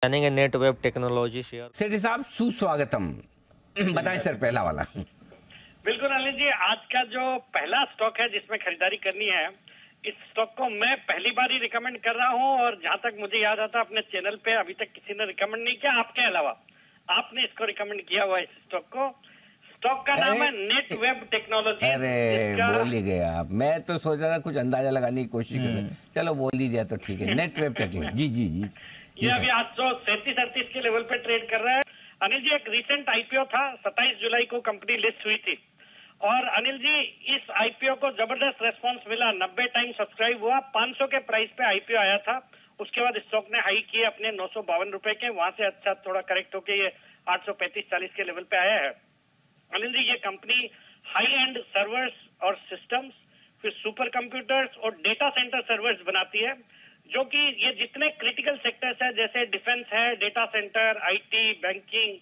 जानेंगे net web technology share. सेठी साहब सुस्वागतम। बताएं सर, पहला वाला। बिल्कुल अनिल जी, आज का जो पहला स्टॉक है जिसमें खरीदारी करनी है, इस स्टॉक को मैं पहली बार ही रिकमेंड कर रहा हूं और जहां तक मुझे याद आता अपने चैनल पे अभी तक किसी ने रिकमेंड नहीं किया आपके अलावा। आपने इसको रिकमेंड किया हुआ इस स्टॉक को। स्टॉक का नाम है नेट वेब टेक्नोलॉजी। अरे बोल ही गए आप। मैं तो सोच रहा था कुछ अंदाजा लगाने की कोशिश कर रहे। चलो बोल ही दिया तो ठीक है। Net web technology. जी जी जी ये अभी 837-38 के लेवल पे ट्रेड कर रहा है। अनिल जी, एक रिसेंट आईपीओ था, 27 जुलाई को कंपनी लिस्ट हुई थी और अनिल जी इस आईपीओ को जबरदस्त रेस्पॉन्स मिला। 90 टाइम सब्सक्राइब हुआ, 500 के प्राइस पे आईपीओ आया था। उसके बाद स्टॉक ने हाई किए अपने 952 रुपए के, वहां से अच्छा थोड़ा करेक्ट होके ये 835-40 के लेवल पे आया है। अनिल जी, ये कंपनी हाई एंड सर्वर्स और सिस्टम्स, फिर सुपर कंप्यूटर्स और डेटा सेंटर सर्वर्स बनाती है, जो कि ये जितने क्रिटिकल सेक्टर्स है जैसे डिफेंस है, data centre, IT, banking,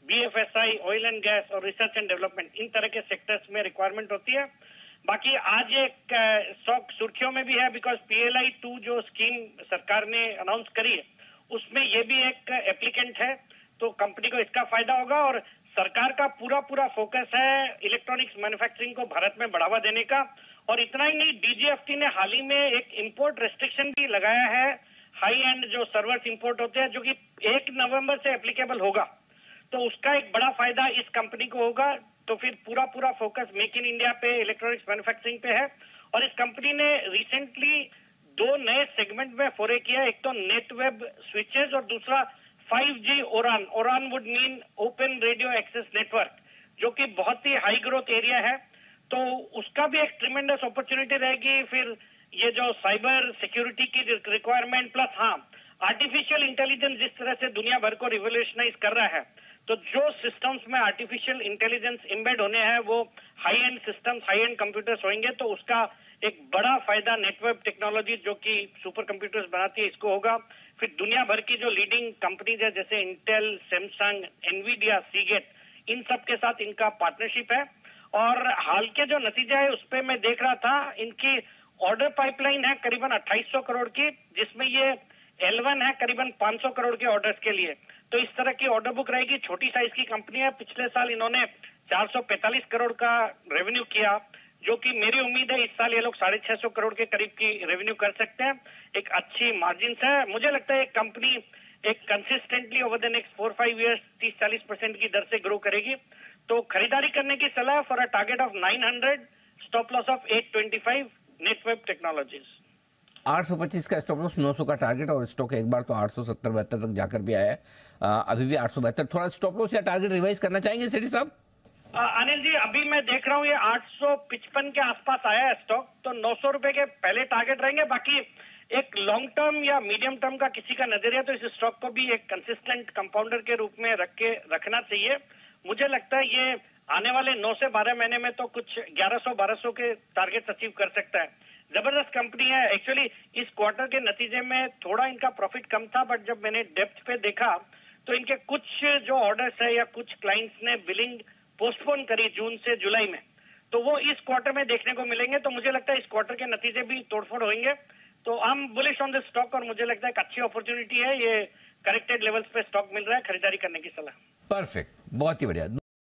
BFSI, oil and gas और रिसर्च एंड डेवलपमेंट, इन तरह के सेक्टर्स में रिक्वायरमेंट होती है। बाकी आज एक स्टॉक सुर्खियों में भी है बिकॉज PLI 2 जो स्कीम सरकार ने अनाउंस करी है उसमें ये भी एक एप्लीकेंट है, तो कंपनी को इसका फायदा होगा। और सरकार का पूरा फोकस है इलेक्ट्रॉनिक्स मैन्युफैक्चरिंग को भारत में बढ़ावा देने का। और इतना ही नहीं, DGFT ने हाल ही में एक इंपोर्ट रेस्ट्रिक्शन भी लगाया है हाई एंड जो सर्वर्स इंपोर्ट होते हैं, जो कि 1 नवंबर से एप्लीकेबल होगा। तो उसका एक बड़ा फायदा इस कंपनी को होगा। तो फिर पूरा फोकस मेक इन इंडिया पे, इलेक्ट्रॉनिक्स मैन्युफैक्चरिंग पे है। और इस कंपनी ने रिसेंटली 2 नए सेगमेंट में फोरे किया, एक तो नेट वेब स्विचेस और दूसरा 5G ORAN. ORAN would mean open radio access network, जो कि बहुत ही हाई ग्रोथ एरिया है, तो उसका भी एक ट्रिमेंडस अपॉर्चुनिटी रहेगी। फिर ये जो साइबर सिक्योरिटी की रिक्वायरमेंट प्लस आर्टिफिशियल इंटेलिजेंस जिस तरह से दुनिया भर को रिवोल्यूशनाइज कर रहा है, तो जो सिस्टम्स में आर्टिफिशियल इंटेलिजेंस एम्बेड होने हैं वो high and systems, high and computers होंगे, तो उसका एक बड़ा फायदा नेटवर्क टेक्नोलॉजी जो कि सुपर कंप्यूटर्स बनाती है इसको होगा। फिर दुनिया भर की जो लीडिंग कंपनीज है जैसे इंटेल, सैमसंग, एनवीडिया, सीगेट, इन सब के साथ इनका पार्टनरशिप है। और हाल के जो नतीजा है उस पर मैं देख रहा था, इनकी ऑर्डर पाइपलाइन है करीबन 2800 करोड़ की, जिसमें ये L1 है करीबन 500 करोड़ के ऑर्डर्स के लिए। तो इस तरह की ऑर्डर बुक रहेगी। छोटी साइज की कंपनी है, पिछले साल इन्होंने 445 करोड़ का रेवेन्यू किया, जो कि मेरी उम्मीद है इस साल ये लोग 650 करोड़ के करीब की रेवेन्यू कर सकते हैं। एक अच्छी मार्जिन है। मुझे लगता है एक कंपनी एक consistently over the next 4-5 years 30-40% की दर से ग्रो करेगी। तो खरीदारी करने की सलाह for a target of 900, stop loss of 825, Netweb technologies. 825 का स्टॉप लॉस, 900 का टारगेट, और स्टॉक एक बार तो 870-72 तक जाकर भी आया है। अभी भी 872। थोड़ा स्टॉप लॉस या टारगेट रिवाइज करना चाहेंगे सेठी साहब? अनिल जी, अभी मैं देख रहा हूँ ये 855 के आसपास आया है स्टॉक, तो 900 रुपए के पहले टारगेट रहेंगे। बाकी एक लॉन्ग टर्म या मीडियम टर्म का किसी का नजरिया तो इस स्टॉक को भी एक कंसिस्टेंट कंपाउंडर के रूप में रखना चाहिए। मुझे लगता है ये आने वाले 9 से 12 महीने में तो कुछ 1100-1200 के टारगेट अचीव कर सकता है। जबरदस्त कंपनी है। एक्चुअली इस क्वार्टर के नतीजे में थोड़ा इनका प्रॉफिट कम था, बट जब मैंने डेप्थ पे देखा तो इनके कुछ जो ऑर्डर्स है या कुछ क्लाइंट्स ने बिलिंग पोस्टपोन करी जून से जुलाई में, तो वो इस क्वार्टर में देखने को मिलेंगे। तो मुझे लगता है इस क्वार्टर के नतीजे भी तोड़फोड़ होंगे। तो I am bullish on this stock और मुझे लगता है एक अच्छी अपॉर्चुनिटी है। ये करेक्टेड लेवल्स पे स्टॉक मिल रहा है, खरीदारी करने की सलाह। परफेक्ट, बहुत ही बढ़िया।